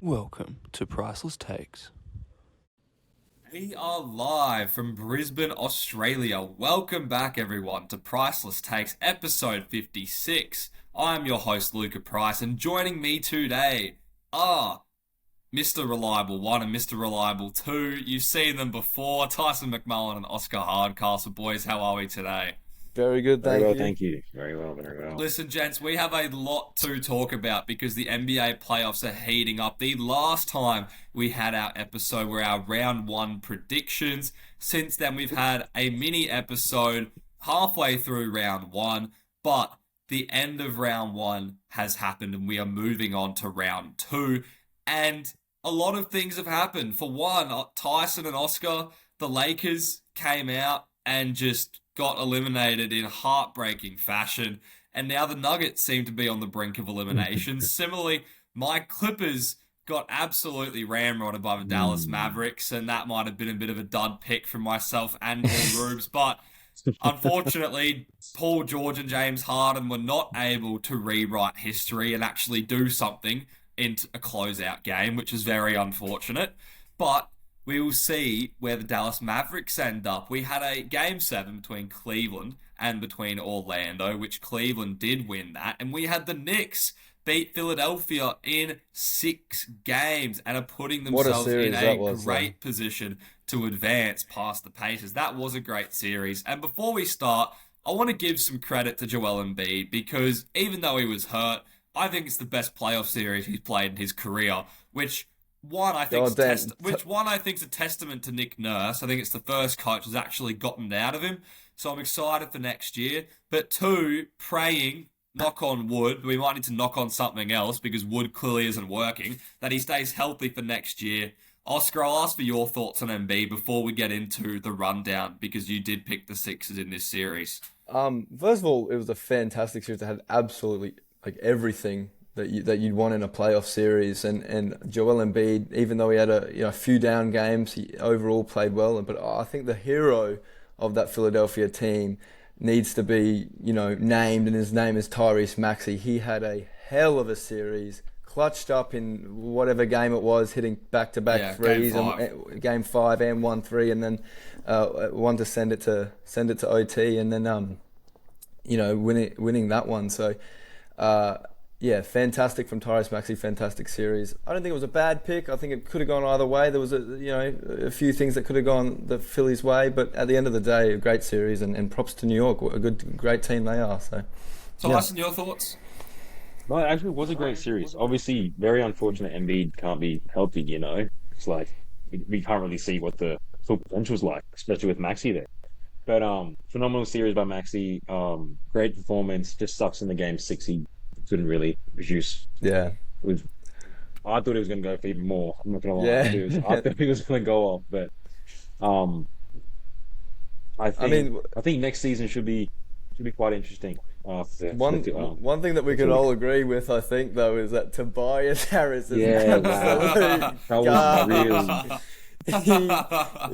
Welcome to Priceless Takes. We are live from Brisbane, Australia. Welcome back, everyone, to Priceless Takes, episode 56. I'm your host, Luka Price, and joining me today are Mr. Reliable 1 and Mr. Reliable 2. You've seen them before, Tyson McMullen and Oscar Hardcastle. Boys, how are we today? Very good, Very well, you. thank you. Very well, very well. Listen, gents, we have a lot to talk about because the NBA playoffs are heating up. The last time we had our episode were our round one predictions. Since then, we've had a mini episode halfway through round one, but the end of round one has happened and we are moving on to round two. And a lot of things have happened. For one, Tyson and Oscar, the Lakers came out and just got eliminated in heartbreaking fashion, and now the Nuggets seem to be on the brink of elimination. Similarly, my Clippers got absolutely ramrodded by the Dallas Mavericks, and that might have been a bit of a dud pick from myself and Paul Rubes, but unfortunately, Paul George and James Harden were not able to rewrite history and actually do something in a closeout game, which is very unfortunate. But we will see where the Dallas Mavericks end up. We had a Game 7 between Cleveland and between Orlando, which Cleveland did win that. And we had the Knicks beat Philadelphia in 6 games and are putting themselves in a great position to advance past the Pacers. That was a great series. And before we start, I want to give some credit to Joel Embiid because even though he was hurt, I think it's the best playoff series he's played in his career, which one I think is a testament to Nick Nurse. I think it's the first coach that's actually gotten it out of him. So I'm excited for next year. But two, praying, knock on wood, we might need to knock on something else because wood clearly isn't working, that he stays healthy for next year. Oscar, I'll ask for your thoughts on MB before we get into the rundown because you did pick the Sixers in this series. First of all, it was a fantastic series that had absolutely everything that you'd want in a playoff series, and Joel Embiid, even though he had a few down games, he overall played well. But I think the hero of that Philadelphia team needs to be named, and his name is Tyrese Maxey. He had a hell of a series, clutched up in whatever game it was, hitting back-to-back threes, game 5 and 1-3, and then one to send it to OT, and then winning that one. So. Yeah, fantastic from Tyrese Maxey, fantastic series. I don't think it was a bad pick. I think it could have gone either way. There was a few things that could have gone the Phillies' way, but at the end of the day, a great series, and props to New York. What a great team they are. So, Tyson, your thoughts? No, it actually was a great series. Obviously, very unfortunate Embiid can't be healthy, It's like, we can't really see what the full potential's like, especially with Maxey there. But phenomenal series by Maxey. Great performance. Just sucks in the game 6. He couldn't really produce. Yeah. I thought he was going to go for even more. I'm not going to lie. Yeah. I thought he was going to go off, but I think next season should be quite interesting. One thing that we could all agree with, I think, though, is that Tobias Harris is that was real.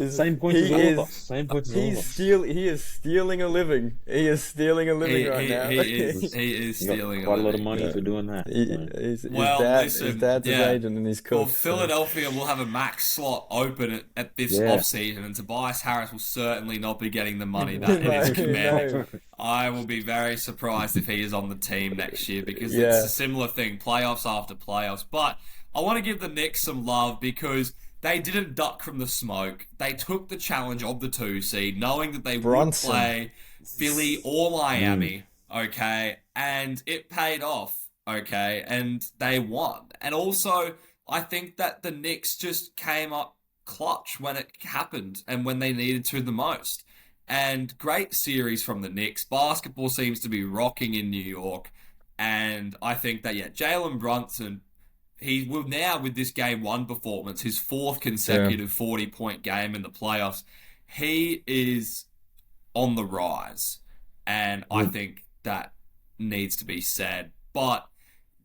Same points as all of us. Same points as all of us. He is stealing a living. He is stealing a living right now. He is stealing quite a lot of money for doing that. His dad's his agent, and he's cool. Well, Philadelphia will have a max slot open at this offseason, and Tobias Harris will certainly not be getting the money that it is commanding. I will be very surprised if he is on the team next year because it's a similar thing, playoffs after playoffs. But I want to give the Knicks some love because they didn't duck from the smoke. They took the challenge of the 2 seed, knowing that they would play Philly or Miami, okay? And it paid off, okay? And they won. And also, I think that the Knicks just came up clutch when it happened and when they needed to the most. And great series from the Knicks. Basketball seems to be rocking in New York. And I think that, Jalen Brunson, he will now, with this game 1 performance, his 4th consecutive 40-point game in the playoffs, he is on the rise. And I think that needs to be said. But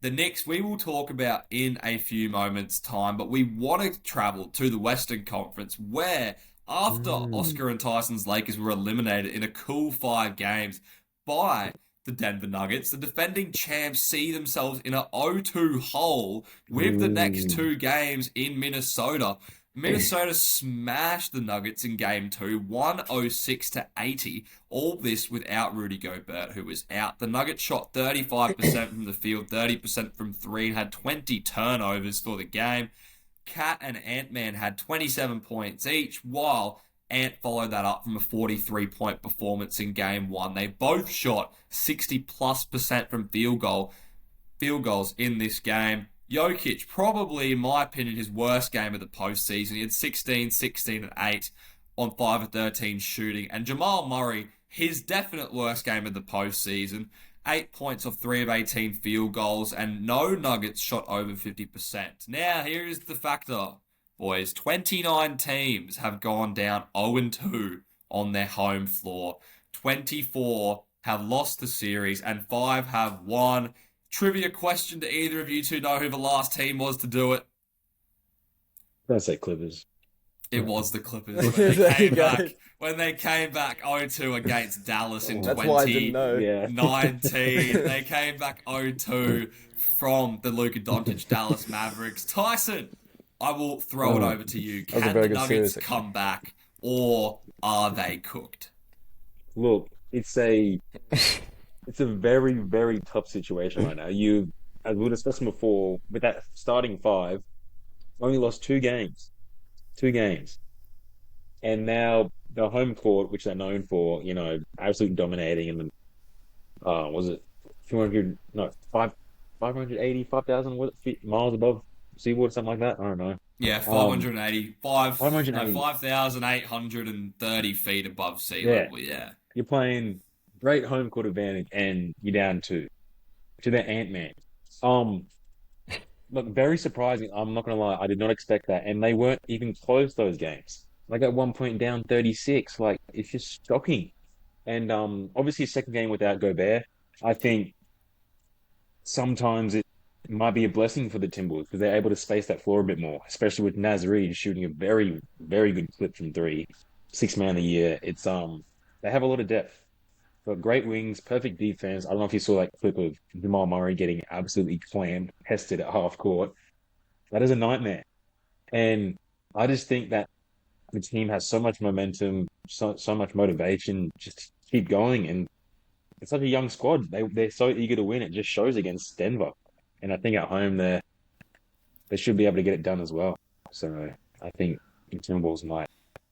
the Knicks, we will talk about in a few moments' time, but we want to travel to the Western Conference where, after Oscar and Tyson's Lakers were eliminated in a cool 5 games by the Denver Nuggets. The defending champs see themselves in a 0-2 hole with the next two games in Minnesota. Minnesota smashed the Nuggets in Game 2, 106-80. All this without Rudy Gobert, who was out. The Nuggets shot 35% from the field, 30% from three, and had 20 turnovers for the game. Cat and Ant-Man had 27 points each, while Ant followed that up from a 43-point performance in Game 1. They both shot 60+% from field goals in this game. Jokic, probably, in my opinion, his worst game of the postseason. He had 16, 16, and 8 on 5 of 13 shooting. And Jamal Murray, his definite worst game of the postseason. 8 points off 3 of 18 field goals, and no Nuggets shot over 50%. Now, here is the factor, boys. 29 teams have gone down 0-2 on their home floor. 24 have lost the series, and 5 have won. Trivia question: do either of you two know who the last team was to do it? I'd say Clippers. It was the Clippers when they came back 0-2 against Dallas in 2019. They came back 0-2 from the Luka Doncic Dallas Mavericks. Tyson, I will throw it over to you. Can the Nuggets come back, or are they cooked? Look, it's a very, very tough situation right now. As we discussed before, with that starting five, only lost two games. And now the home court, which they're known for, absolutely dominating, and was it 5,000 miles above seawater, something like that? I don't know. Yeah, 5,830 feet above sea level, yeah. You're playing great home court advantage, and you're down to the Ant-Man. Look, very surprising. I'm not going to lie. I did not expect that. And they weren't even close, those games. Like, at one point down 36. Like, it's just shocking. And obviously, a second game without Gobert, I think sometimes it might be a blessing for the Timberwolves because they're able to space that floor a bit more, especially with Naz Reid shooting a very, very good clip from three. 6th man of the year. It's they have a lot of depth. Got great wings, perfect defense. I don't know if you saw that clip of Jamal Murray getting absolutely clammed, pested at half court. That is a nightmare. And I just think that the team has so much momentum, so much motivation, just to keep going. And it's such a young squad. They're so eager to win. It just shows against Denver. And I think at home they should be able to get it done as well. So I think the Timberwolves might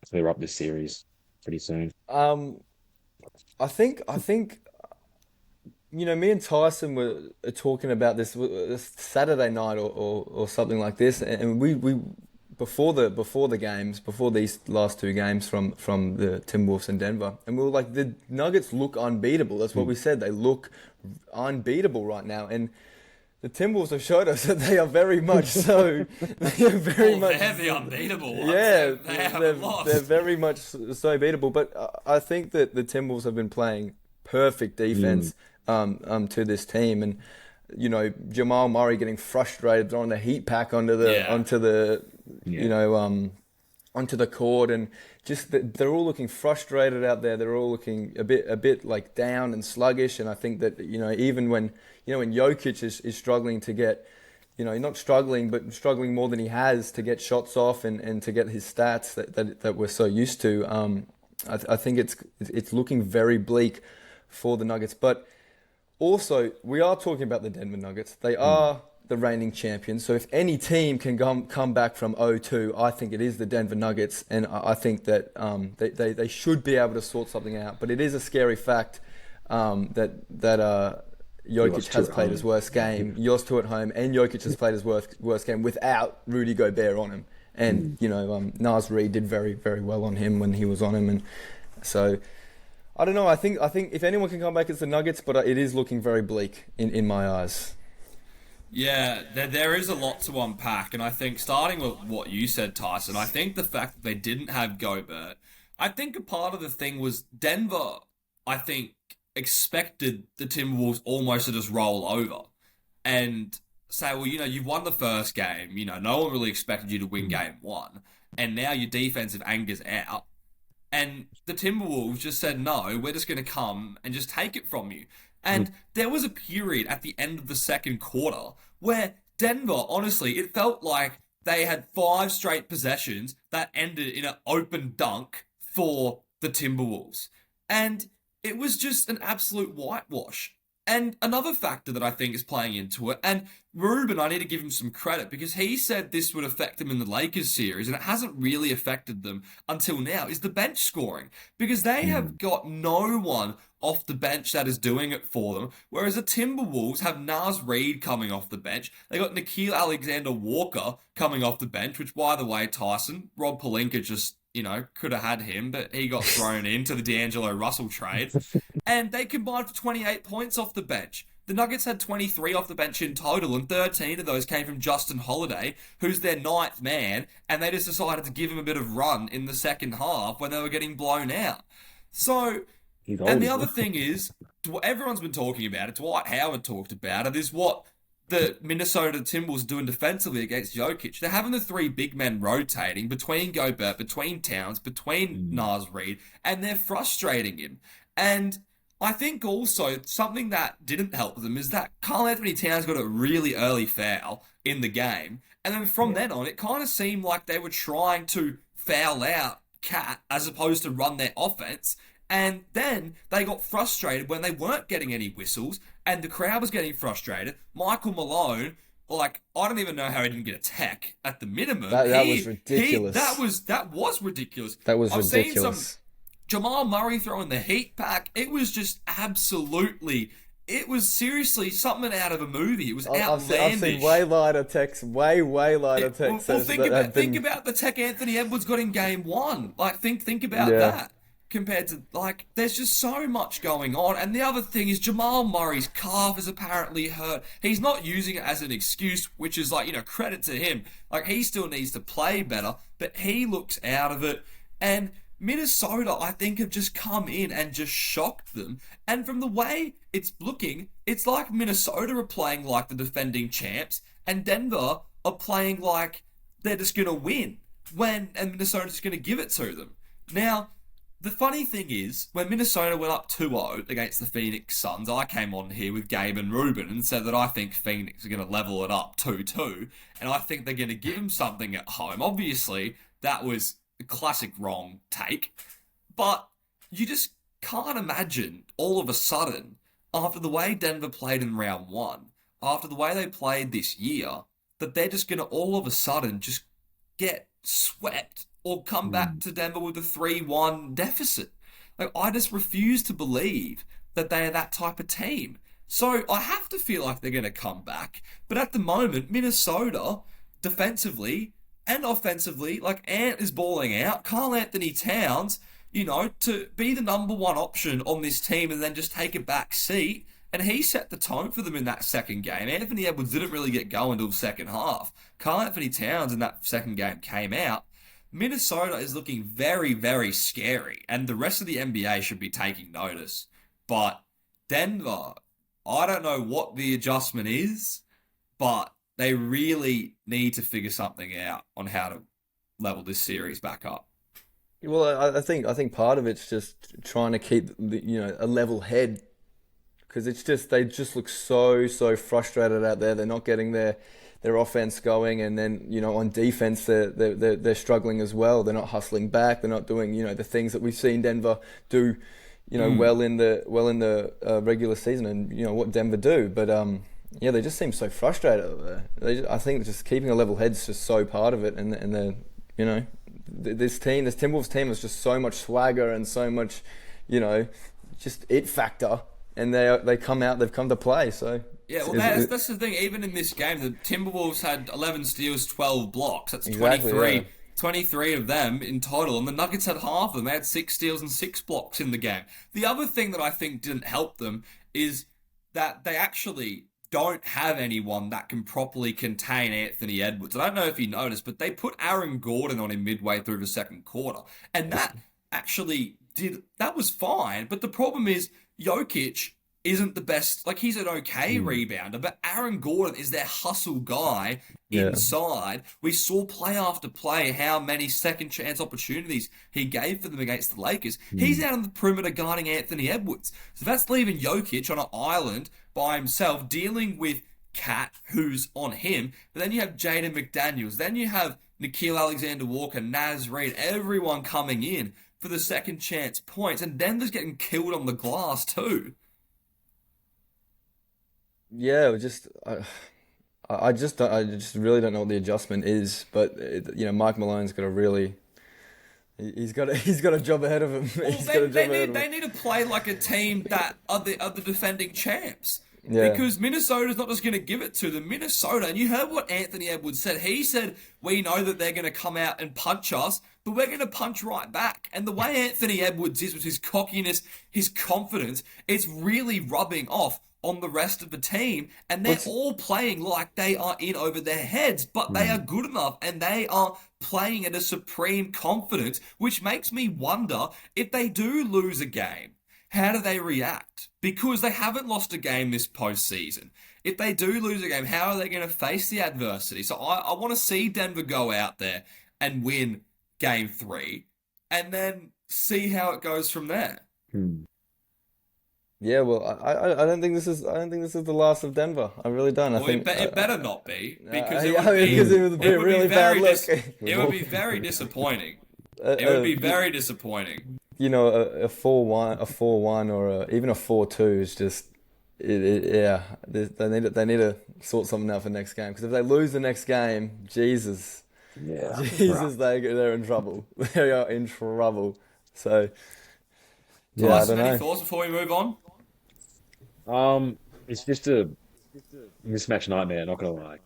clear up this series pretty soon. I think, me and Tyson were talking about this Saturday night or something like this, and we before these last two games from the Timberwolves and Denver, and we were like, the Nuggets look unbeatable. That's what we said. They look unbeatable right now, and the Timberwolves have showed us that they are very much so. They are very much. They're the unbeatable ones. Yeah, They're very much so beatable. But I think that the Timberwolves have been playing perfect defense to this team, and Jamal Murray getting frustrated, throwing the heat pack onto the court, and just they're all looking frustrated out there. They're all looking a bit like down and sluggish. And I think that even when Jokic is struggling to get, not struggling, but struggling more than he has to get shots off and to get his stats that we're so used to. I think it's looking very bleak for the Nuggets. But also, we are talking about the Denver Nuggets. They are the reigning champions. So if any team can come back from 0-2, I think it is the Denver Nuggets. And I think that they should be able to sort something out. But it is a scary fact that Jokic has played his worst game. Yours two at home, and Jokic has played his worst game without Rudy Gobert on him. And Naz Reid did very, very well on him when he was on him, and so I don't know. I think if anyone can come back, it's the Nuggets, but it is looking very bleak in my eyes. Yeah, there is a lot to unpack, and I think starting with what you said, Tyson, I think the fact that they didn't have Gobert, I think a part of the thing was Denver, I think, expected the Timberwolves almost to just roll over and say, well, you've won the first game, no one really expected you to win game one, and now your defensive anger's out. And the Timberwolves just said, no, we're just going to come and just take it from you. And there was a period at the end of the second quarter where Denver, honestly, it felt like they had 5 straight possessions that ended in an open dunk for the Timberwolves. And it was just an absolute whitewash. And another factor that I think is playing into it, and Ruben, I need to give him some credit because he said this would affect them in the Lakers series, and it hasn't really affected them until now, is the bench scoring. Because they have got no one off the bench that is doing it for them, whereas the Timberwolves have Naz Reid coming off the bench. They got Nickeil Alexander-Walker coming off the bench, which, by the way, Tyson, Rob Pelinka just could have had him, but he got thrown into the D'Angelo Russell trade. And they combined for 28 points off the bench. The Nuggets had 23 off the bench in total, and 13 of those came from Justin Holiday, who's their 9th man, and they just decided to give him a bit of run in the second half when they were getting blown out. So, and the other thing is, what everyone's been talking about it, Dwight Howard talked about it, is what the Minnesota Timberwolves doing defensively against Jokic. They're having the 3 big men rotating between Gobert, between Towns, between Naz Reid, and they're frustrating him. And I think also something that didn't help them is that Karl Anthony Towns got a really early foul in the game. And then from then on, it kind of seemed like they were trying to foul out Cat as opposed to run their offense. And then they got frustrated when they weren't getting any whistles and the crowd was getting frustrated. Michael Malone, I don't even know how he didn't get a tech at the minimum. That was ridiculous. That was ridiculous. That was I've ridiculous. Seen some Jamal Murray throwing the heat pack. It was just absolutely... It was seriously something out of a movie. It was outlandish. I've seen way lighter texts, way lighter texts. Well, think about the tech Anthony Edwards got in game 1. Think about that. Compared to, there's just so much going on. And the other thing is Jamal Murray's calf is apparently hurt. He's not using it as an excuse, which is, credit to him. He still needs to play better, but he looks out of it. And Minnesota, I think, have just come in and just shocked them. And from the way it's looking, it's like Minnesota are playing like the defending champs, and Denver are playing like they're just going to win. And Minnesota's just going to give it to them. Now, the funny thing is, when Minnesota went up 2-0 against the Phoenix Suns, I came on here with Gabe and Ruben and said that I think Phoenix are going to level it up 2-2, and I think they're going to give them something at home. Obviously, that was a classic wrong take, but you just can't imagine all of a sudden, after the way Denver played in round 1, after the way they played this year, that they're just going to all of a sudden just get swept or come back to Denver with a 3-1 deficit. I just refuse to believe that they are that type of team. So I have to feel like they're going to come back. But at the moment, Minnesota, defensively and offensively, Ant is balling out. Karl Anthony Towns, to be the number 1 option on this team and then just take a back seat. And he set the tone for them in that second game. Anthony Edwards didn't really get going until the second half. Karl Anthony Towns in that second game came out. Minnesota is looking very, very scary, and the rest of the NBA should be taking notice. But Denver, I don't know what the adjustment is, but they really need to figure something out on how to level this series back up. Well, I think part of it's just trying to keep a level head, because they just look so frustrated out there. They're not getting their offense going, and then on defense they're struggling as well. They're not hustling back. They're not doing the things that we've seen Denver do well in the regular season, and what Denver do. But they just seem so frustrated over there. I think just keeping a level head is just so part of it, and this Timberwolves team has just so much swagger and so much just it factor, and they've come to play. So. Yeah, well, that's the thing. Even in this game, the Timberwolves had 11 steals, 12 blocks. That's 23 of them in total. And the Nuggets had half of them. They had 6 steals and 6 blocks in the game. The other thing that I think didn't help them is that they actually don't have anyone that can properly contain Anthony Edwards. I don't know if you noticed, but they put Aaron Gordon on him midway through the second quarter. And that actually that was fine. But the problem is Jokic isn't the best. Like, he's an okay rebounder, but Aaron Gordon is their hustle guy inside. We saw play after play how many second chance opportunities he gave for them against the Lakers. He's out on the perimeter guarding Anthony Edwards. So that's leaving Jokic on an island by himself dealing with Cat, who's on him. But then you have Jaden McDaniels. Then you have Nickeil Alexander-Walker, Naz Reid, everyone coming in for the second chance points. And Denver's getting killed on the glass too. Yeah, I just really don't know what the adjustment is. But Mike Malone's got a really he's got a job ahead of him. They need to play like a team that are the defending champs. Yeah. Because Minnesota's not just going to give it to them. Minnesota, and you heard what Anthony Edwards said. He said, we know that they're going to come out and punch us, but we're going to punch right back. And the way Anthony Edwards is with his cockiness, his confidence, it's really rubbing off on the rest of the team. And they're all playing like they are in over their heads, but they are good enough and they are playing at a supreme confidence, which makes me wonder if they do lose a game. How do they react? Because they haven't lost a game this postseason. If they do lose a game, how are they going to face the adversity? So I want to see Denver go out there and win Game 3 and then see how it goes from there. Yeah, well, I don't think this is the last of Denver. I really don't. Well, it better not be, because it would be a really bad look. It would be very disappointing. It would be very disappointing. A 4-1 or even a 4-2 is just, they need to sort something out for next game. Because if they lose the next game, Jesus, they're in trouble. They are in trouble. So, yeah, I don't know. Any thoughts before we move on? It's just a mismatch nightmare. Not gonna lie,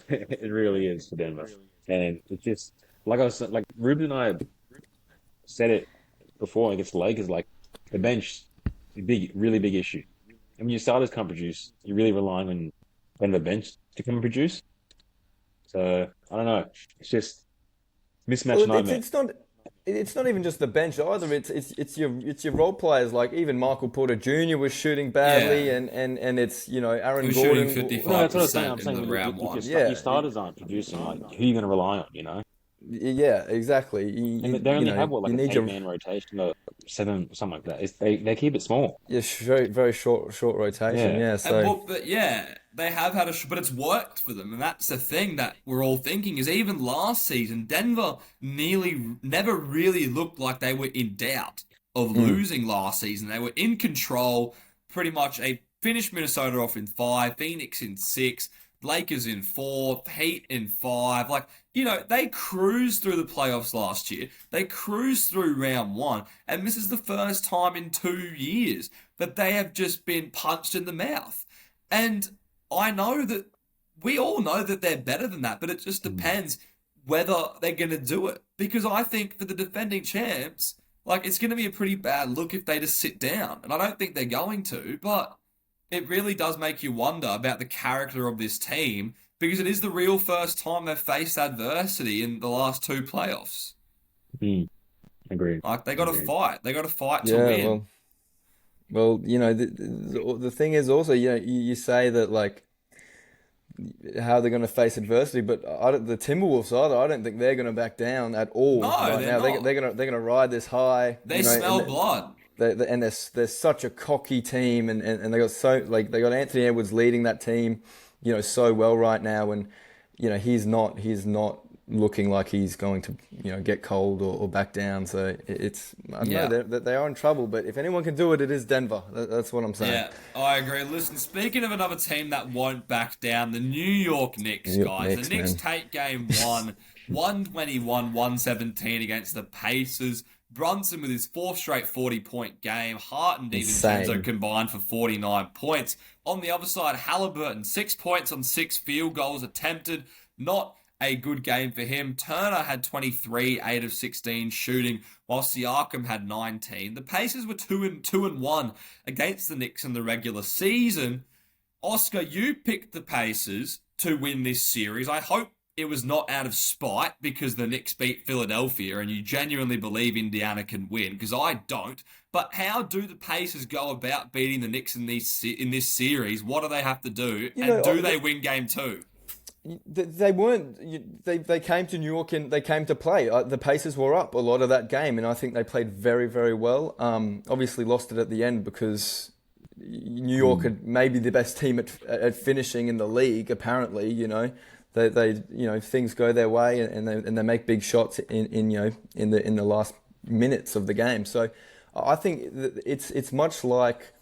it really is for Denver, and it's just like Ruben and I said it before against the Lakers, like the bench is a really big issue. And when your starters can't produce, you're really relying on the bench to come and produce. So I don't know. It's just mismatch nightmare. It's not even just the bench either. It's your role players. Like even Michael Porter Jr. was shooting badly, and it's Aaron Gordon. Shooting 55% that's what I'm saying. in the round one. Your starters aren't producing. Like who are you going to rely on? Yeah, exactly. They only have an 8-man rotation or 7, something like that. They keep it small. Yeah, very very short rotation. Yeah, so they have had but it's worked for them, and that's the thing that we're all thinking is even last season Denver never really looked like they were in doubt of losing last season. They were in control, pretty much. Finished Minnesota off in 5, Phoenix in 6. Lakers in 4, Heat in 5. They cruised through the playoffs last year. They cruised through round 1. And this is the first time in 2 years that they have just been punched in the mouth. And we all know that they're better than that, but it just depends whether they're going to do it. Because I think for the defending champs, it's going to be a pretty bad look if they just sit down. And I don't think they're going to, but it really does make you wonder about the character of this team, because it is the real first time they've faced adversity in the last 2 playoffs. Agreed. They got to fight. They got to fight to win. Well, the thing is also, you say that how they're going to face adversity, but the Timberwolves either. I don't think they're going to back down at all. No, they're not. They're going to ride this high. They smell blood. They're such a cocky team, and they got Anthony Edwards leading that team, so well right now, and he's not looking like he's going to get cold or back down. So I don't know, they are in trouble. But if anyone can do it, it is Denver. That's what I'm saying. Yeah, I agree. Listen, speaking of another team that won't back down, the New York Knicks, guys. The Knicks take Game 1, 121-117 against the Pacers. Brunson with his 4th straight 40-point game. Hart and DiVincenzo combined for 49 points. On the other side, Halliburton, 6 points on 6 field goals attempted. Not a good game for him. Turner had 23, 8 of 16 shooting, while Siakam had 19. The Pacers were 2-1 against the Knicks in the regular season. Oscar, you picked the Pacers to win this series. I hope it was not out of spite because the Knicks beat Philadelphia and you genuinely believe Indiana can win, because I don't. But how do the Pacers go about beating the Knicks in this series? What do they have to do? And do they win game 2? They weren't. They came to New York and they came to play. The Pacers were up a lot of that game, and I think they played very, very well. Obviously lost it at the end because New York had maybe the best team at finishing in the league. Apparently, they things go their way and they make big shots in the last minutes of the game. So I think it's much like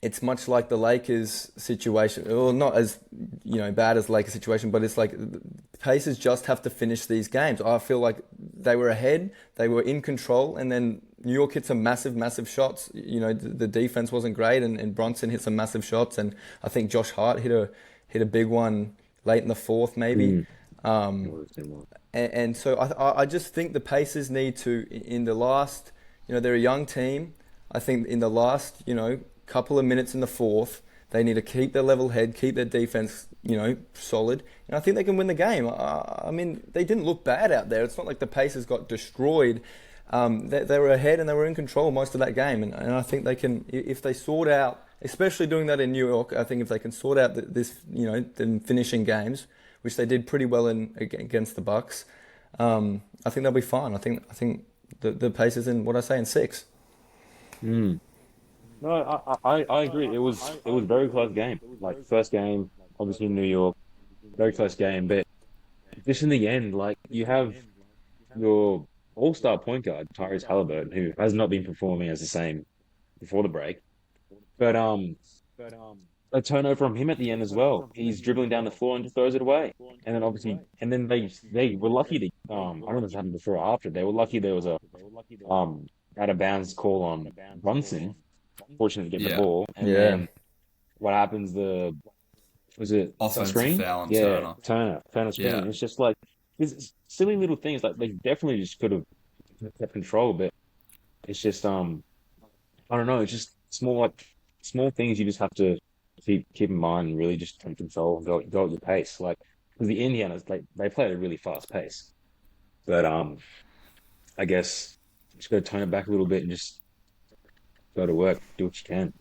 the Lakers situation. Well, not as bad as the Lakers situation, but it's like the Pacers just have to finish these games. I feel like they were ahead, they were in control, and then New York hit some massive, massive shots. The defense wasn't great, and Bronson hit some massive shots, and I think Josh Hart hit a big one late in the fourth, maybe. And so I just think the Pacers need to, in the last, they're a young team. I think in the last, couple of minutes in the fourth, they need to keep their level head, keep their defense, solid, and I think they can win the game. I mean, they didn't look bad out there. It's not like the Pacers got destroyed. They were ahead and they were in control most of that game, and I think they can, if they sort out, especially doing that in New York. I think if they can sort out the finishing games, which they did pretty well against the Bucks, I think they'll be fine. I think the Pacers in 6. No, I agree. It was a very close game. Like first game, obviously in New York, very close game. But just in the end, like you have your all-star point guard Tyrese Halliburton, who has not been performing as the same before the break. But a turnover from him at the end as well. He's dribbling down the floor and just throws it away. And then obviously, they were lucky to I don't know if this happened before or after. They were lucky there was a out of bounds call on Brunson. Fortunate to get the ball, and then what happens? Was it offensive screen? Foul on Turner screen. Yeah. It's just like these silly little things. Like they definitely just could have kept control, but it's just I don't know. It's just small things you just have to keep in mind and really just take control and go at your pace. Like because the Indianas, they play at a really fast pace, but I guess just got to tone it back a little bit and just go to work, do what you can.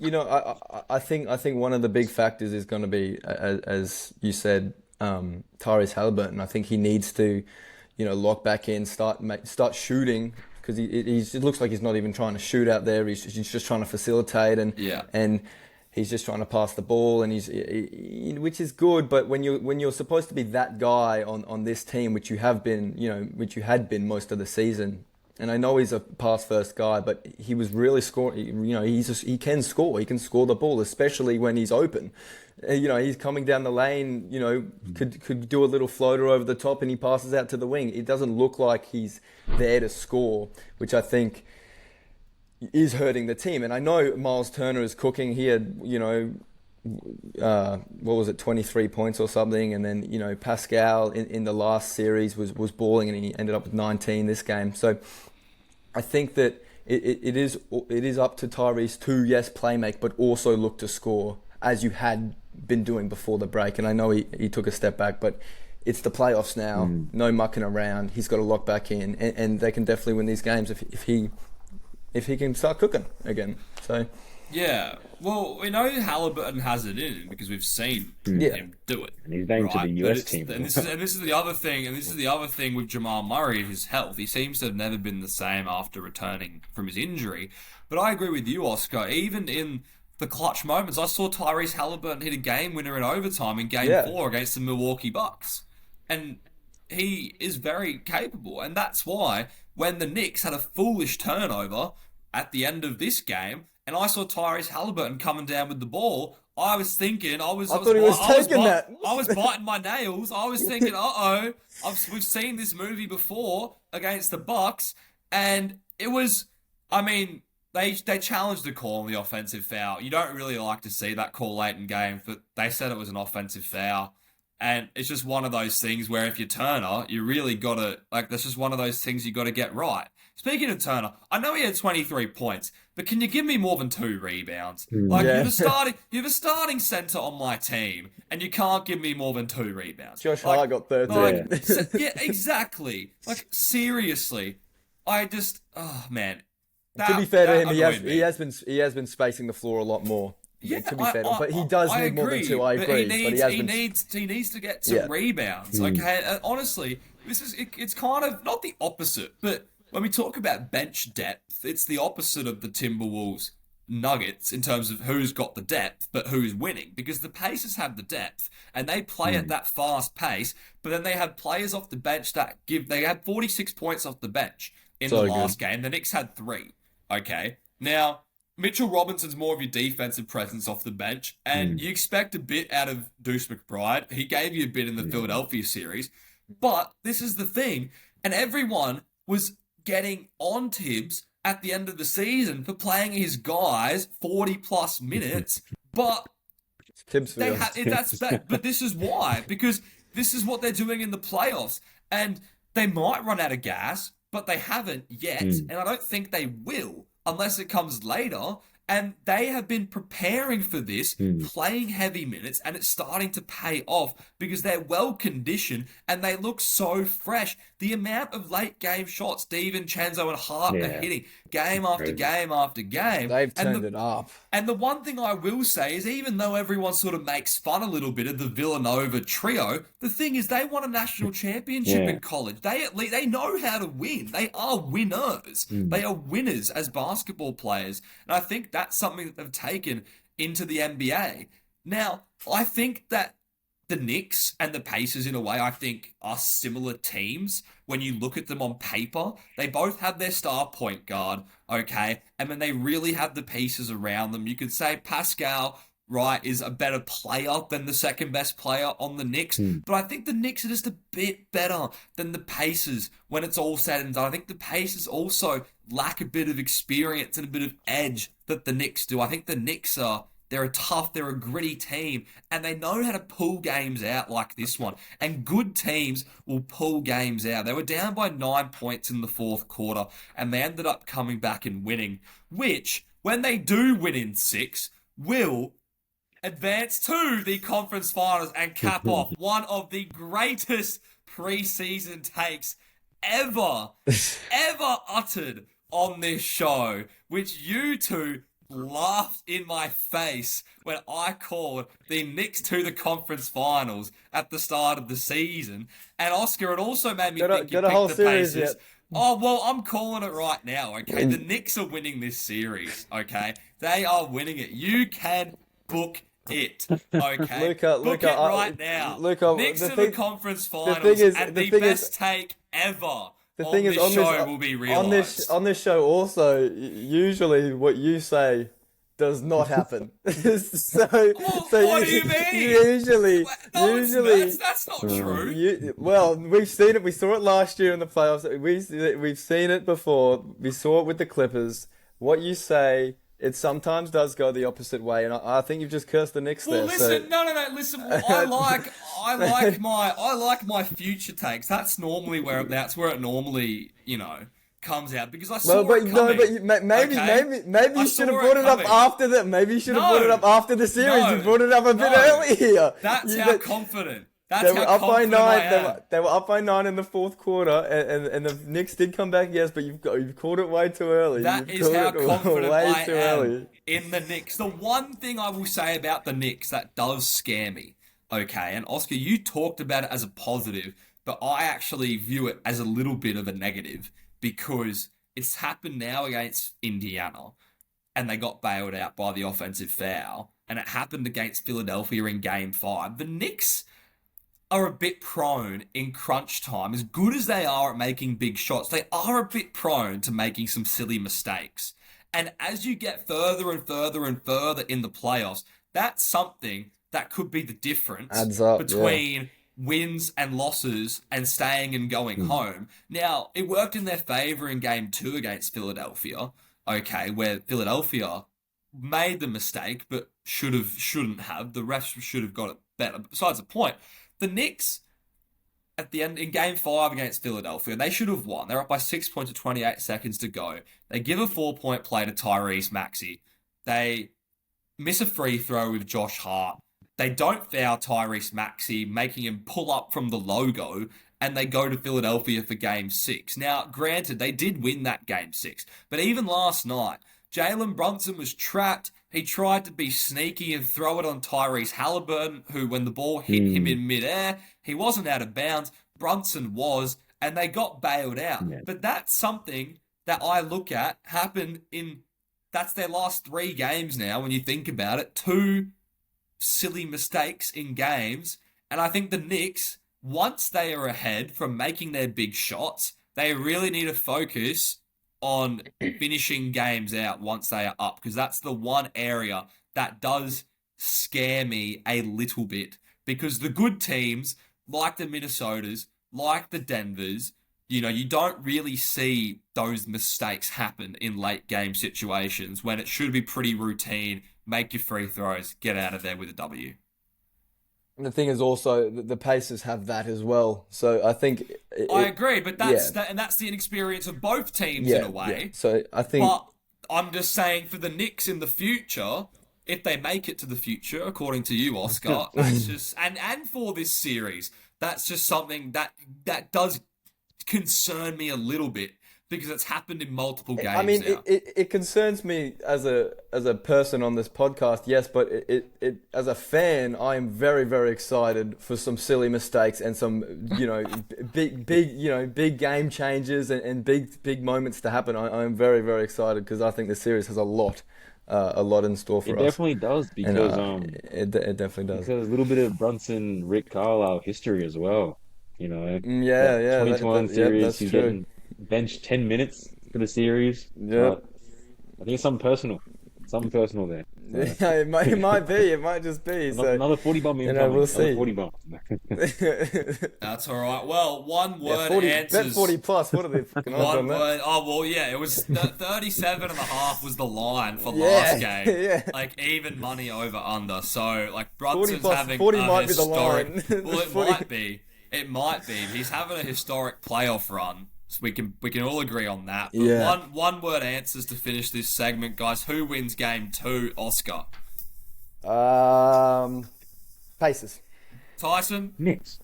I think one of the big factors is going to be, as you said, Tyrese Halliburton. I think he needs to, lock back in, start shooting, because it looks like he's not even trying to shoot out there. He's just trying to facilitate and he's just trying to pass the ball, and which is good. But when you're supposed to be that guy on this team, which you have been, which you had been most of the season. And I know he's a pass-first guy, but he was really scoring. He can score. He can score the ball, especially when he's open. He's coming down the lane. Could do a little floater over the top, and he passes out to the wing. It doesn't look like he's there to score, which I think is hurting the team. And I know Miles Turner is cooking. He had, what was it, 23 points or something, and then Pascal in the last series was balling, and he ended up with 19 this game. So I think that it is up to Tyrese to play make, but also look to score as you had been doing before the break. And I know he took a step back, but it's the playoffs now. No mucking around. He's got to lock back in, and they can definitely win these games if he can start cooking again. So. Yeah, well, we know Halliburton has it in him because we've seen him do it. And he's named to the US team. And this is the other thing. And this is the other thing with Jamal Murray and his health. He seems to have never been the same after returning from his injury. But I agree with you, Oscar. Even in the clutch moments, I saw Tyrese Halliburton hit a game winner in overtime in Game 4 against the Milwaukee Bucks, and he is very capable. And that's why when the Knicks had a foolish turnover at the end of this game, and I saw Tyrese Halliburton coming down with the ball, I was thinking, I was biting my nails. I was thinking, we've seen this movie before against the Bucks, and it was, they challenged the call on the offensive foul. You don't really like to see that call late in games, but they said it was an offensive foul. And it's just one of those things where if you're Turner, you really got to, that's just one of those things you got to get right. Speaking of Turner, I know he had 23 points, but can you give me more than 2 rebounds? Mm. Like, Yeah. you're the starting center on my team, and you can't give me more than 2 rebounds. Josh Like, Hart got 13. yeah, exactly. Like, seriously. Oh, man. To be fair to him, annoyed me. he has been spacing the floor a lot more. Yeah, to be fair, but he does I need more than agree, 2. I but agree, he needs to get some Yeah. rebounds. Okay, and honestly, it's kind of not the opposite, but when we talk about bench depth, it's the opposite of the Timberwolves Nuggets in terms of who's got the depth, but who's winning. Because the Pacers have the depth and they play at that fast pace, but then they have players off the bench they had 46 points off the bench in the last game. The Knicks had 3. Okay, now. Mitchell Robinson's more of your defensive presence off the bench, and you expect a bit out of Deuce McBride. He gave you a bit in the Philadelphia series, but this is the thing, and everyone was getting on Tibbs at the end of the season for playing his guys 40-plus minutes, but Tibbs but this is why, because this is what they're doing in the playoffs, and they might run out of gas, but they haven't yet, and I don't think they will. Unless it comes later, and they have been preparing for this, playing heavy minutes, and it's starting to pay off because they're well conditioned and they look so fresh. The amount of late game shots DiVincenzo and Hart are hitting game after game after game. They've turned it up. And the one thing I will say is, even though everyone sort of makes fun a little bit of the Villanova trio, the thing is they won a national championship in college. They know how to win. They are winners. They are winners as basketball players. And I think that's something that they've taken into the NBA. Now, I think that the Knicks and the Pacers, in a way, I think are similar teams. When you look at them on paper, they both have their star point guard, okay? And then they really have the pieces around them. You could say Pascal, right, is a better player than the second best player on the Knicks. But I think the Knicks are just a bit better than the Pacers when it's all said and done. I think the Pacers also lack a bit of experience and a bit of edge that the Knicks do. I think the Knicks they're a gritty team, and they know how to pull games out like this one. And good teams will pull games out. They were down by 9 points in the fourth quarter, and they ended up coming back and winning, which, when they do win in 6, will advance to the conference finals and cap off one of the greatest preseason takes ever uttered on this show, which you two laughed in my face when I called the Knicks to the conference finals at the start of the season. And Oscar, it also made me think you picked the Pacers. Yet. Oh, well, I'm calling it right now, okay? The Knicks are winning this series, okay? They are winning it. You can book it, okay? Luka, book it right now. Luka, Knicks to the conference finals, and the best take ever. The thing is, on this show will be realized. On this show also, usually what you say does not happen. so what do you mean? Usually, that's not true. We've seen it. We saw it last year in the playoffs. We've seen it before. We saw it with the Clippers. What you say, it sometimes does go the opposite way, and I think you've just cursed the Knicks there. Listen, no. Listen, I like my future takes. That's normally where it normally, comes out because I saw it coming. Maybe you should have brought it up after that. Maybe you should have brought it up after the series. You brought it up a bit earlier. That's how confident. They were up by 9. They were up by 9 in the fourth quarter, and the Knicks did come back. Yes, but you've called it way too early. That is how confident I am in the Knicks. The one thing I will say about the Knicks that does scare me, okay, and Oscar, you talked about it as a positive, but I actually view it as a little bit of a negative because it's happened now against Indiana, and they got bailed out by the offensive foul, and it happened against Philadelphia in Game 5. The Knicks are a bit prone in crunch time. As good as they are at making big shots, they are a bit prone to making some silly mistakes. And as you get further and further and further in the playoffs, that's something that could be the difference between wins and losses and staying and going home. Now, it worked in their favor in Game 2 against Philadelphia, okay, where Philadelphia made the mistake, but shouldn't have. The refs should have got it better. Besides the point, the Knicks, at the end in Game 5 against Philadelphia, they should have won. They're up by 6 points with 28 seconds to go. They give a 4-point play to Tyrese Maxey. They miss a free throw with Josh Hart. They don't foul Tyrese Maxey, making him pull up from the logo, and they go to Philadelphia for Game 6. Now, granted, they did win that Game 6, but even last night, Jalen Brunson was trapped. He tried to be sneaky and throw it on Tyrese Halliburton, who, when the ball hit him in midair, he wasn't out of bounds. Brunson was, and they got bailed out. Yeah. But that's something that I look at happen that's their last 3 games now, when you think about it. 2 silly mistakes in games. And I think the Knicks, once they are ahead from making their big shots, they really need to focus on finishing games out once they are up, because that's the one area that does scare me a little bit, because the good teams like the Minnesotas, like the Denvers, you don't really see those mistakes happen in late game situations when it should be pretty routine. Make your free throws, get out of there with a W. And the thing is also the Pacers have that as well. So I think I agree, but that's the inexperience of both teams in a way. Yeah. So I think, but I'm just saying for the Knicks in the future, if they make it to the future, according to you, Oscar, that's just and for this series, that's just something that does concern me a little bit, because it's happened in multiple games. I mean, now. It concerns me as a person on this podcast, yes, but it as a fan, I am very, very excited for some silly mistakes and some big game changes and big moments to happen. I am very, very excited, because I think the series has a lot in store for us. It definitely does, because it definitely does. Because a little bit of Brunson, Rick Carlisle history as well. Yeah. 2021 series, that's he's true. getting benched 10 minutes for the series. Yeah. I think it's something personal there. Yeah, it might be. It might just be. Another 40 bomb incoming. We'll see. 40 bomb. That's all right. Well, one word answers. Bet 40 plus. What are they fucking odds on that? Word. Oh, well, yeah. It was 37.5 was the line for last game. Yeah. Like, even money over under. So, like, Brunson's 40 having 40 a might historic... be the line. Well, it might be. It might be. He's having a historic playoff run. So we can all agree on that. But yeah. One word answers to finish this segment, guys. Who wins Game 2, Oscar? Pacers. Tyson? Knicks.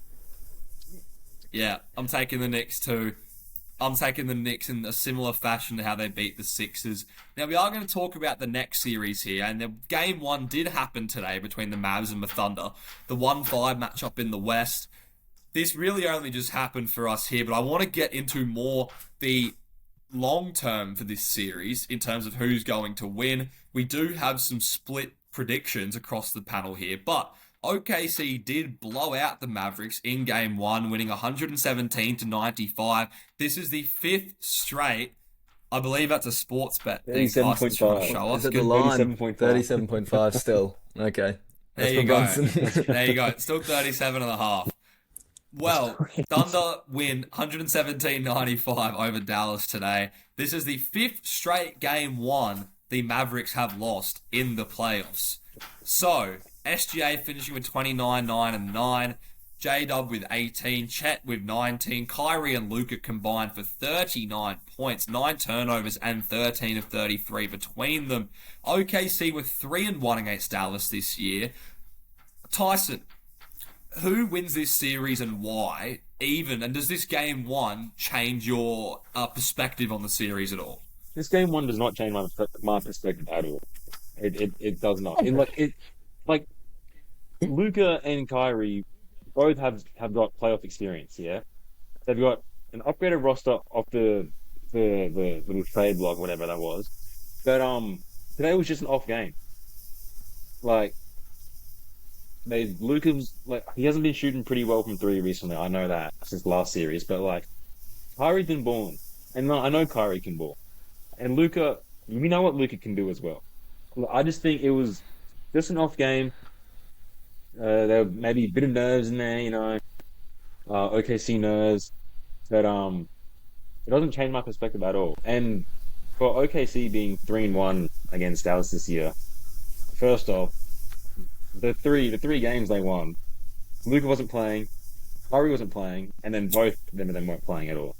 Yeah, I'm taking the Knicks too. I'm taking the Knicks in a similar fashion to how they beat the Sixers. Now, we are going to talk about the next series here, and the Game 1 did happen today between the Mavs and the Thunder. The 1-5 matchup in the West. This really only just happened for us here, but I want to get into more the long term for this series in terms of who's going to win. We do have some split predictions across the panel here, but OKC did blow out the Mavericks in Game 1, winning 117-95. This is the 5th straight. I believe that's a sports bet. 37.5. Is it the line? 37.5 still. Okay. There you go. There you go. It's still 37.5. Well, Thunder win 117-95 over Dallas today. This is the 5th straight Game 1 the Mavericks have lost in the playoffs. So, SGA finishing with 29, 9, and 9. J-Dub with 18. Chet with 19. Kyrie and Luka combined for 39 points, 9 turnovers, and 13 of 33 between them. OKC with 3-1 against Dallas this year. Tyson, who wins this series and why? And does this Game 1 change your perspective on the series at all? This Game 1 does not change my perspective at all. It does not. Luka and Kyrie both have got playoff experience. Yeah, they've got an upgraded roster off the little trade block, whatever that was. But today was just an off game. Luka's he hasn't been shooting pretty well from 3 recently. I know that since last series, but Kyrie's been balling, and I know Kyrie can ball, and Luka, we know what Luka can do as well. I just think it was just an off game. There were maybe a bit of nerves in there, OKC nerves, but it doesn't change my perspective at all. And for OKC being 3-1 against Dallas this year, first off, the three games they won, Luka wasn't playing, Kyrie wasn't playing, and then both of them weren't playing at all.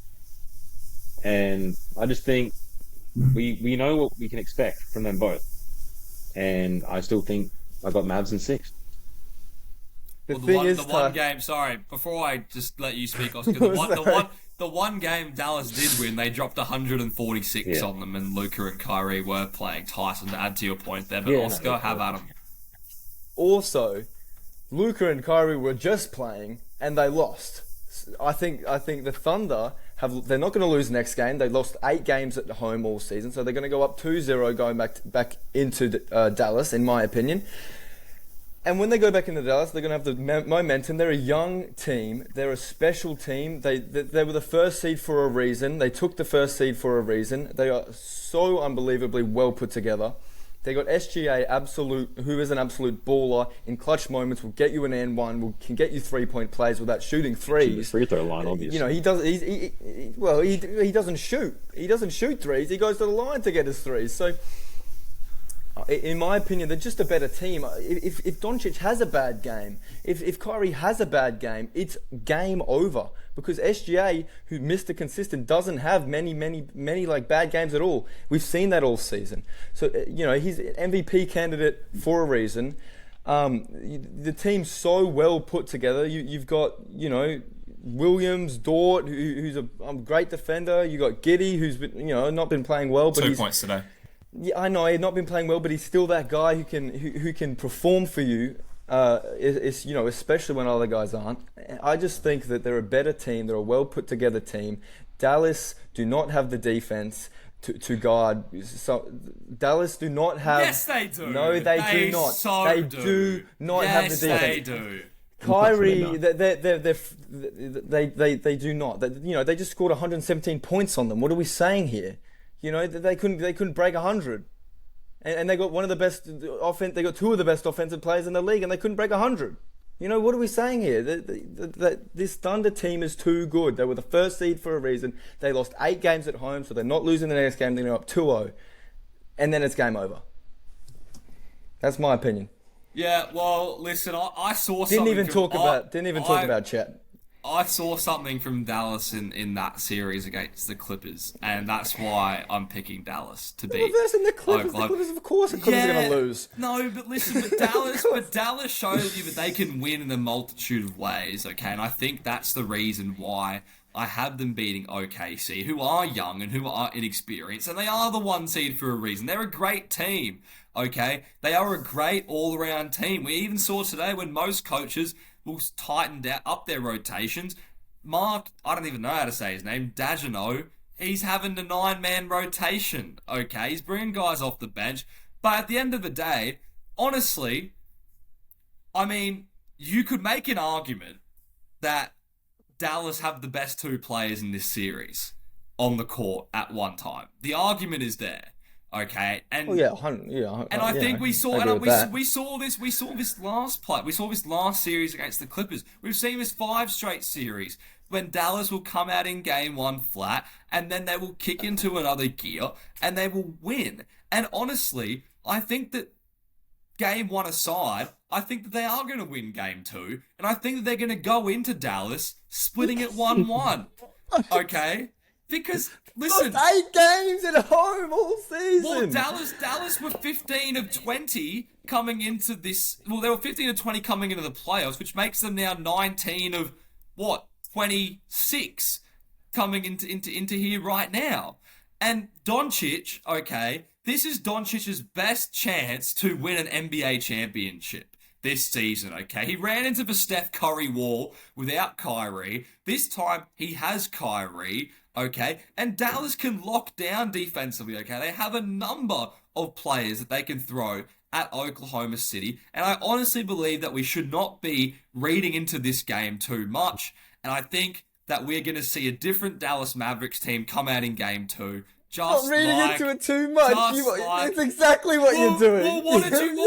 And I just think we know what we can expect from them both. And I still think I got Mavs in 6. The one game. Sorry, before I just let you speak, Oscar. The one game Dallas did win, they dropped 146 on them, and Luka and Kyrie were playing. Tyson, to add to your point there, but Oscar, have at them. Also, Luka and Kyrie were just playing and they lost. I think the Thunder they're not going to lose next game. They lost 8 games at home all season, so they're going to go up 2-0 going back into Dallas, in my opinion. And when they go back into Dallas, they're going to have the momentum. They're a young team. They're a special team. They were the first seed for a reason. They took the first seed for a reason. They are so unbelievably well put together. They got SGA, who is an absolute baller in clutch moments. Will get you an N1. Can get you 3-point plays without shooting threes. The free throw line, obviously. You know, he doesn't shoot. He doesn't shoot threes. He goes to the line to get his threes. So, in my opinion, they're just a better team. If Doncic has a bad game, if Kyrie has a bad game, it's game over. Because SGA, who Mr. Consistent, doesn't have many like bad games at all. We've seen that all season. So, you know, he's an MVP candidate for a reason. The team's so well put together. You've got, you know, Williams, Dort, who's a great defender. You got Giddey, who's been, you know, not been playing well, but 2 points today. Yeah, I know he's not been playing well, but he's still that guy who can perform for you. It's, you know, especially when other guys aren't. I just think that they're a better team. They're a well put together team. Dallas do not have the defense to guard. So Dallas do not have. Yes, they do. No, they do not. So they do not have the defense. Yes, they do. Kyrie, they do not. You know, they just scored 117 points on them. What are we saying here? You know, they couldn't break 100, and they got one of the best They got 2 of the best offensive players in the league, and they couldn't break 100. You know, what are we saying here? This Thunder team is too good. They were the first seed for a reason. They lost 8 games at home, so they're not losing the next game. They're up 2-0, and then it's game over. That's my opinion. Yeah, well, listen, I saw something. Didn't even talk about Chet. I saw something from Dallas in that series against the Clippers, and that's why I'm picking Dallas to beat. Versing the Clippers. The Clippers, of course, the Clippers are going to lose. No, but listen, Dallas shows you that they can win in a multitude of ways. Okay, and I think that's the reason why I have them beating OKC, who are young and who are inexperienced, and they are the 1 seed for a reason. They're a great team. Okay, they are a great all-around team. We even saw today when most coaches will tighten up their rotations. Mark, I don't even know how to say his name, Dagino, he's having a 9-man rotation. Okay, he's bringing guys off the bench. But at the end of the day, honestly, I mean, you could make an argument that Dallas have the best 2 players in this series on the court at one time. The argument is there. Okay, and I think we saw this last series against the Clippers. We've seen this 5 straight series when Dallas will come out in game 1 flat, and then they will kick into another gear and they will win. And honestly, I think that game 1 aside, I think that they are going to win game 2, and I think that they're going to go into Dallas splitting it 1-1. Okay. Because, listen... Lost 8 games at home all season! Well, Dallas were 15 of 20 coming into this... Well, they were 15 of 20 coming into the playoffs, which makes them now 19 of, 26 coming into here right now. And Doncic, okay, this is Doncic's best chance to win an NBA championship this season, okay? He ran into the Steph Curry wall without Kyrie. This time, he has Kyrie... Okay, and Dallas can lock down defensively, okay? They have a number of players that they can throw at Oklahoma City, and I honestly believe that we should not be reading into this game too much, and I think that we're going to see a different Dallas Mavericks team come out in game 2. Not reading into it too much. It's exactly what you're doing. Well,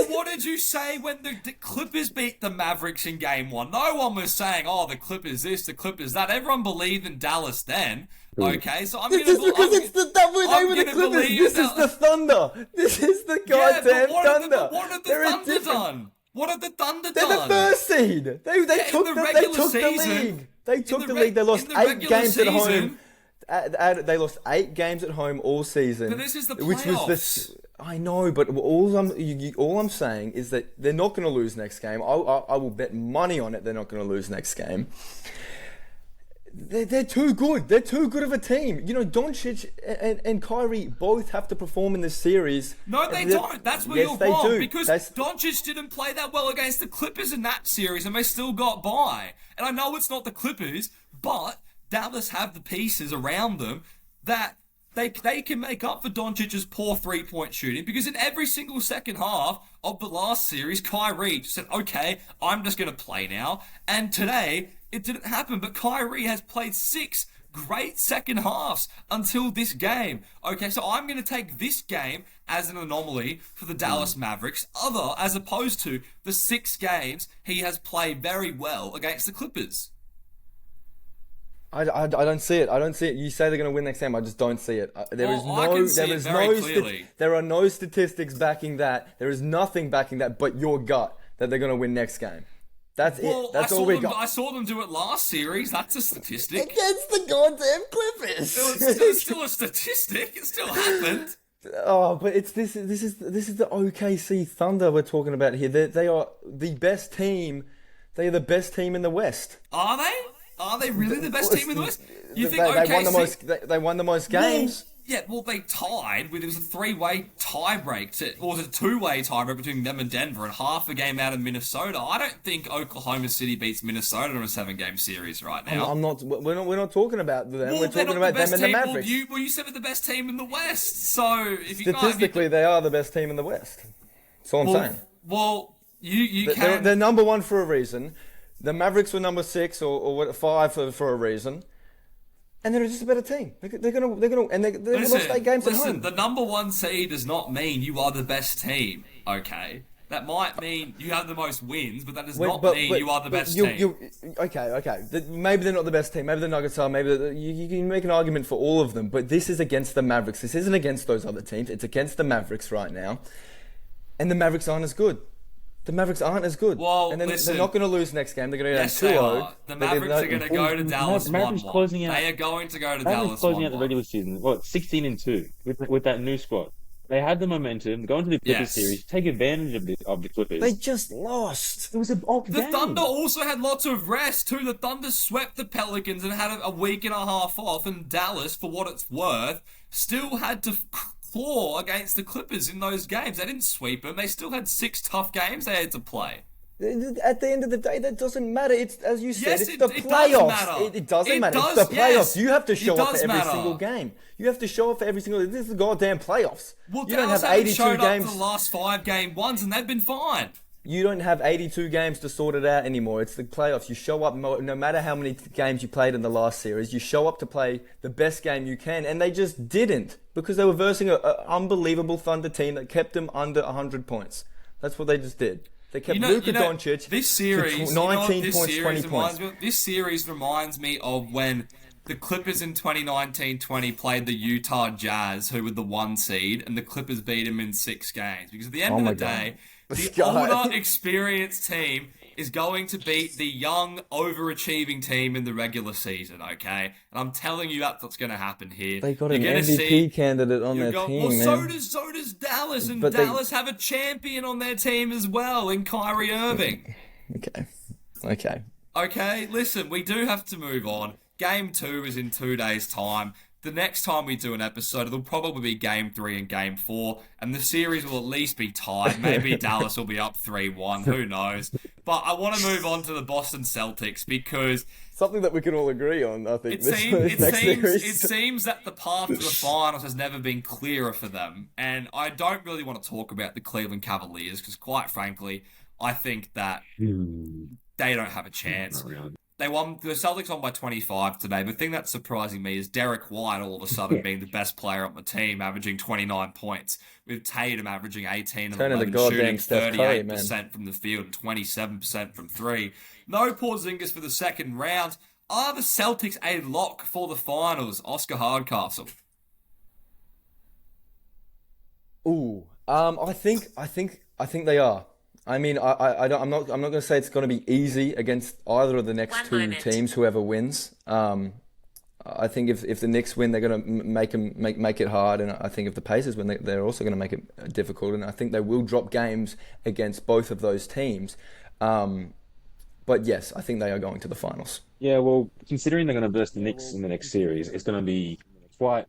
what did you say when the Clippers beat the Mavericks in game 1? No one was saying, oh, the Clippers this, the Clippers that. Everyone believed in Dallas then. Okay, so I'm going to... Because it's the Clippers. This is the Thunder. This is the goddamn Thunder. What have the Thunder done? What have the Thunder done? They're the first seed. They took the lead. They took the lead. They lost in the 8 regular games at home. season. They lost 8 games at home all season. But this is the which was playoffs. I know, but all I'm saying is that they're not going to lose next game. I will bet money on it. They're not going to lose next game. They're too good. They're too good of a team. You know, Doncic and Kyrie both have to perform in this series. No, they don't. That's where yes, you're wrong. do. Because Doncic didn't play that well against the Clippers in that series, and they still got by. And I know it's not the Clippers, but Dallas have the pieces around them that they can make up for Doncic's poor three-point shooting, because in every single second half of the last series, Kyrie just said, okay, I'm just going to play now. And today, it didn't happen, but Kyrie has played 6 great second halves until this game. Okay, so I'm going to take this game as an anomaly for the Dallas Mavericks, as opposed to the 6 games he has played very well against the Clippers. I don't see it. I don't see it. You say they're going to win next game. I just don't see it. There are no statistics backing that. There is nothing backing that but your gut that they're going to win next game. That's it. That's all we got. I saw them do it last series. That's a statistic. Against the goddamn Clippers. It's still a statistic. It still happened. Oh, but this is the OKC Thunder we're talking about here. They are the best team. They are the best team in the West. Are they? Are they really the best team in the West? You think they won the most games? Well, they tied with, it was a 3-way tiebreak, or was it a 2-way tiebreak between them and Denver, and half a game out of Minnesota. I don't think Oklahoma City beats Minnesota in a 7-game series right now. We're not talking about them. We're talking about them and the Mavericks. You said they're the best team in the West. So statistically, they are the best team in the West. That's all I'm saying. Well, you can. They're number 1 for a reason. The Mavericks were number 6 or 5 for a reason, and they're just a better team. They've lost 8 games at home. The number 1 seed does not mean you are the best team. Okay, that might mean you have the most wins, but that does not mean you are the best team. Okay. Maybe they're not the best team. Maybe the Nuggets are. Maybe you can make an argument for all of them. But this is against the Mavericks. This isn't against those other teams. It's against the Mavericks right now, and the Mavericks aren't as good. The Mavericks aren't as good. Well, and then listen, they're not going to lose next game. They're going to go yes, down 2-0. The Mavericks are going to go to Dallas 1-1. They are going to go to Dallas 1-1. Closing out the regular season, 16-2 with that new squad. They had the momentum, go into the Clippers series, take advantage of the Clippers. They just lost. It was an off game. The Thunder also had lots of rest too. The Thunder swept the Pelicans and had a week and a half off, and Dallas, for what it's worth, still had to claw against the Clippers in those games. They didn't sweep them. They still had 6 tough games they had to play. At the end of the day, that doesn't matter. It's, as you said, yes, it's the playoffs. It doesn't matter. It's the playoffs. Yes, you have to show up for every single game. You have to show up for every single. This is the goddamn playoffs. Well, you don't have 82 showed games. Up for the last 5 game ones, and they've been fine. You don't have 82 games to sort it out anymore. It's the playoffs. You show up no matter how many games you played in the last series. You show up to play the best game you can, and they just didn't because they were versing an unbelievable Thunder team that kept them under 100 points. That's what they just did. They kept Luka Doncic this series, to 19 points, 20 points. This series reminds me of when the Clippers in 2019-20 played the Utah Jazz, who were the 1 seed, and the Clippers beat them in 6 games. Because at the end of the day, the older, experienced team is going to beat the young, overachieving team in the regular season, okay? And I'm telling you that's what's going to happen here. They got an MVP candidate on their team, man. So does Dallas, and Dallas have a champion on their team as well in Kyrie Irving. Okay, listen, we do have to move on. Game 2 is in 2 days' time. The next time we do an episode, it'll probably be Game 3 and Game 4, and the series will at least be tied. Maybe Dallas will be up 3-1, who knows. But I want to move on to the Boston Celtics because... something that we can all agree on, I think. It seems that the path to the finals has never been clearer for them, and I don't really want to talk about the Cleveland Cavaliers because, quite frankly, I think that they don't have a chance. The Celtics won by 25 today, but the thing that's surprising me is Derek White all of a sudden being the best player on the team, averaging 29 points, with Tatum averaging 18 and 11, shooting 38% from the field and 27% from 3. No Porzingis for the second round. Are the Celtics a lock for the finals? Oscar Hardcastle. I think they are. I mean, I'm not going to say it's going to be easy against either of the next One two moment. teams, whoever wins. I think if the Knicks win, they're going to make it hard, and I think if the Pacers win, they're also going to make it difficult, and I think they will drop games against both of those teams. But yes, I think they are going to the finals. Yeah, well, considering they're going to verse the Knicks in the next series, it's going to be quite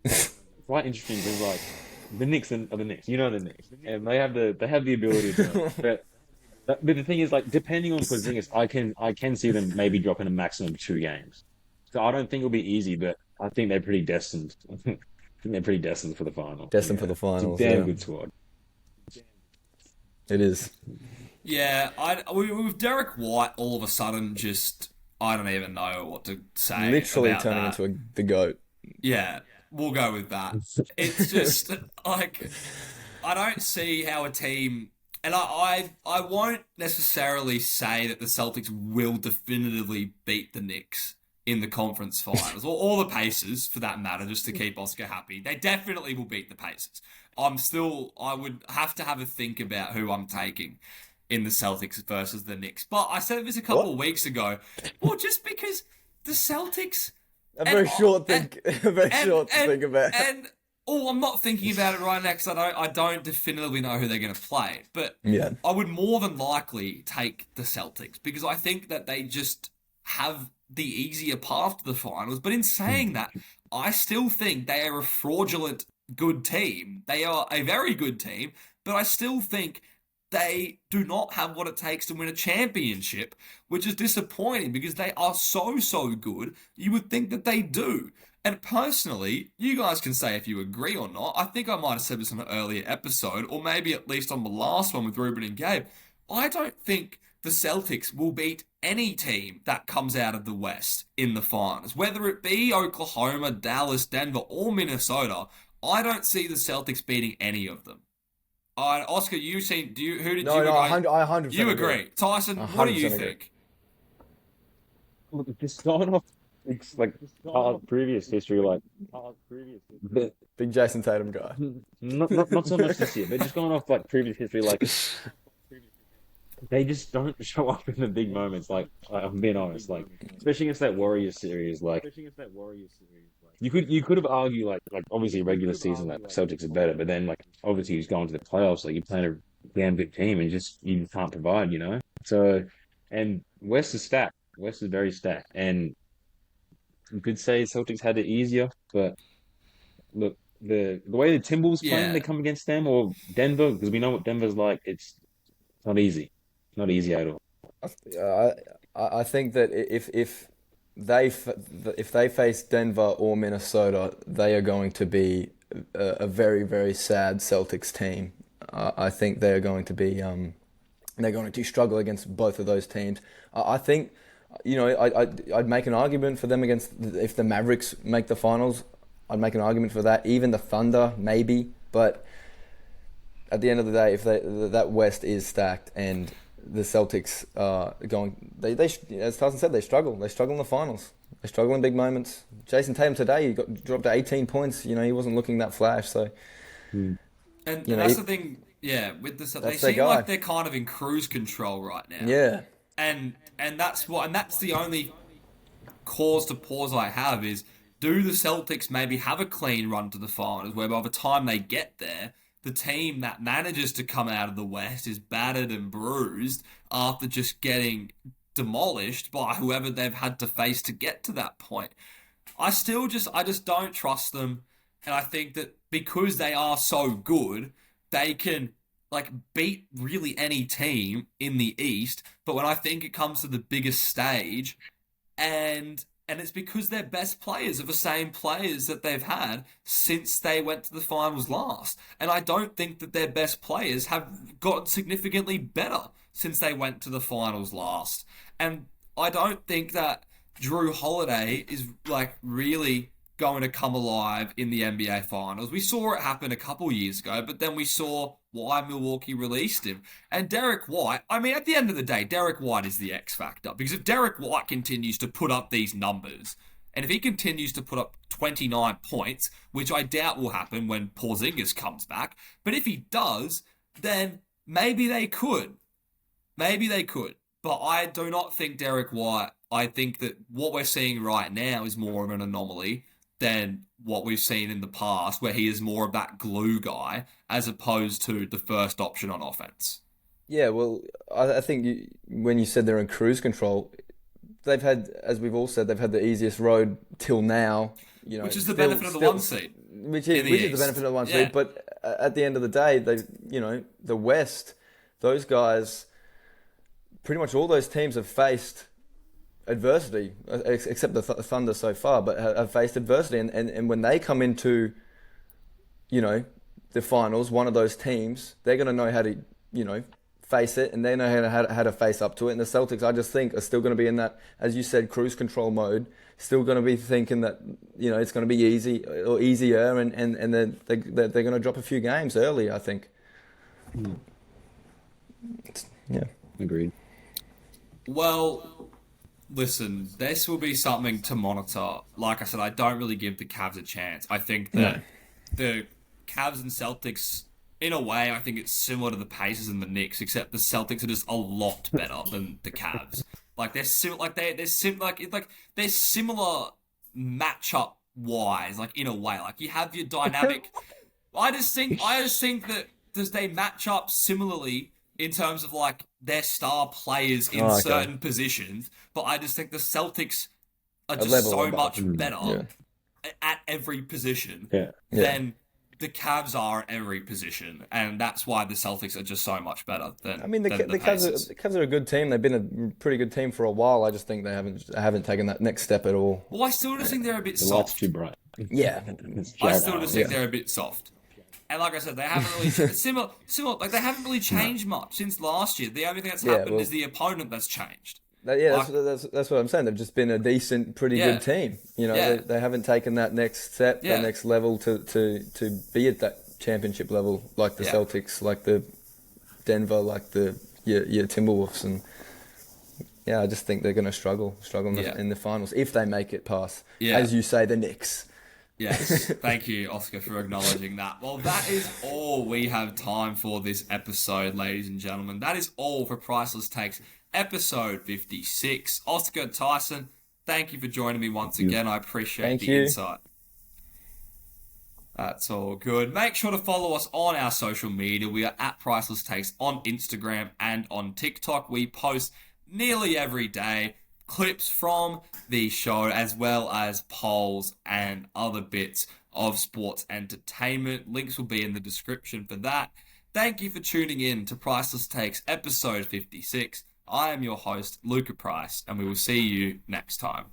quite interesting because like the Knicks are the Knicks, you know the Knicks, and they have the ability to. But the thing is, like, depending on Porzingis, I can see them maybe dropping a maximum of 2 games. So I don't think it'll be easy, but I think they're pretty destined. I think they're pretty destined for the final. Destined for Yeah. the It's a finals. damn Yeah, good squad. it is. Yeah, with Derek White, all of a sudden, just I don't even know what to say Literally about turning that. into the GOAT. Yeah, we'll go with that. It's just like I don't see how a team, and I won't necessarily say that the Celtics will definitively beat the Knicks in the conference finals, or the Pacers for that matter, just to keep Oscar happy. They definitely will beat the Pacers. I would have to have a think about who I'm taking in the Celtics versus the Knicks. But I said this a couple What? of weeks ago. Well, just because the Celtics A very short and- think. A very short to think about. and I'm not thinking about it right now because I don't definitively know who they're going to play. But Yeah. I would more than likely take the Celtics because I think that they just have the easier path to the finals. But in saying that, I still think they are a fraudulent good team. They are a very good team, but I still think they do not have what it takes to win a championship, which is disappointing because they are so good. You would think that they do. And personally, you guys can say if you agree or not. I think I might have said this in an earlier episode, or maybe at least on the last one with Ruben and Gabe. I don't think the Celtics will beat any team that comes out of the West in the finals. Whether it be Oklahoma, Dallas, Denver, or Minnesota, I don't see the Celtics beating any of them. Oscar, who did No, you no, agree? I 100% You agree. Tyson, what do you 100% agree. think? Look, just going off it's like our previous history, the, Big Jason Tatum guy. not so much this year, but just going off like previous history, like they just don't show up in the big moments. Like I'm being honest, like especially against that Warriors series, like you could have argued like obviously regular season like Celtics are better, but then like obviously he's going to the playoffs, like you're playing a damn good team and you can't provide, you know. So and West is stacked. West is very stacked, and you could say Celtics had it easier, but look, the way the Timberwolves playing, Yeah. they come against them or Denver because we know what Denver's like. It's not easy. Not easy at all. I think that if they face Denver or Minnesota, they are going to be a very, very sad Celtics team. I think they are going to be they're going to struggle against both of those teams. I think, you know, I'd make an argument for them against if the Mavericks make the finals. I'd make an argument for that. Even the Thunder, maybe. But at the end of the day, if that West is stacked and the Celtics are going, they as Tyson said, they struggle. They struggle in the finals. They struggle in big moments. Jason Tatum today, he dropped to 18 points. You know, he wasn't looking that flash. So, And You know, that's he- the thing, yeah, with the they That's their seem guy. like they're kind of in cruise control right now. yeah. And that's the only cause to pause I have is, do the Celtics maybe have a clean run to the finals where by the time they get there, the team that manages to come out of the West is battered and bruised after just getting demolished by whoever they've had to face to get to that point. I just don't trust them, and I think that because they are so good, they can like beat really any team in the East. But when I think it comes to the biggest stage, and it's because their best players are the same players that they've had since they went to the finals last. And I don't think that their best players have gotten significantly better since they went to the finals last. And I don't think that Drew Holiday is like really going to come alive in the NBA finals. We saw it happen a couple years ago, but then we saw why Milwaukee released him. And Derek White, I mean, at the end of the day, Derek White is the X factor. Because if Derek White continues to put up these numbers, and if he continues to put up 29 points, which I doubt will happen when Porzingis comes back, but if he does, then maybe they could Maybe they could, but I do not think Derek White. I think that what we're seeing right now is more of an anomaly than what we've seen in the past, where he is more of that glue guy as opposed to the first option on offense. Yeah, well, I think when you said they're in cruise control, they've had, as we've all said, they've had the easiest road till now. Which is the benefit of the one seed. Which is the benefit of the one seed. But at the end of the day, the West, those guys, pretty much all those teams have faced adversity, except the Thunder so far, but have faced adversity. And when they come into, the finals, one of those teams, they're going to know how to, face it, and they know how to face up to it. And the Celtics, I just think, are still going to be in that, as you said, cruise control mode. Still going to be thinking that it's going to be easy or easier, and they're going to drop a few games early, I think. Yeah, agreed. Well, listen, this will be something to monitor. Like I said, I don't really give the Cavs a chance. I think that the Cavs and Celtics, in a way, I think it's similar to the Pacers and the Knicks, except the Celtics are just a lot better than the Cavs. Like they're similar matchup wise, like in a way. Like you have your dynamic. I just think that they match up similarly in terms of like their star players in certain positions, but I just think the Celtics are just so much better at every position than the Cavs are at every position, and that's why the Celtics are just so much better than. I mean, the Cavs are a good team. They've been a pretty good team for a while. I just think they haven't taken that next step at all. Well, I still just think they're a bit soft. Too bright. Yeah, I still just think they're a bit soft. And like I said, they haven't really similar. Like they haven't really changed much since last year. The only thing that's happened is the opponent that's changed. That's what I'm saying. They've just been a decent, pretty good team. They haven't taken that next step, that next level to be at that championship level, like the Celtics, like the Denver, like the your Timberwolves, and I just think they're going to struggle in the finals if they make it past, as you say, the Knicks. Yes, thank you, Oscar, for acknowledging that. Well, that is all we have time for this episode, ladies and gentlemen. That is all for Priceless Takes, episode 56. Oscar, Tyson, thank you for joining me once again. I appreciate the insight. That's all good. Make sure to follow us on our social media. We are at Priceless Takes on Instagram and on TikTok. We post nearly every day clips from the show, as well as polls and other bits of sports entertainment. Links will be in the description for that. Thank you for tuning in to Priceless Takes episode 56. I am your host, Luka Price, and we will see you next time.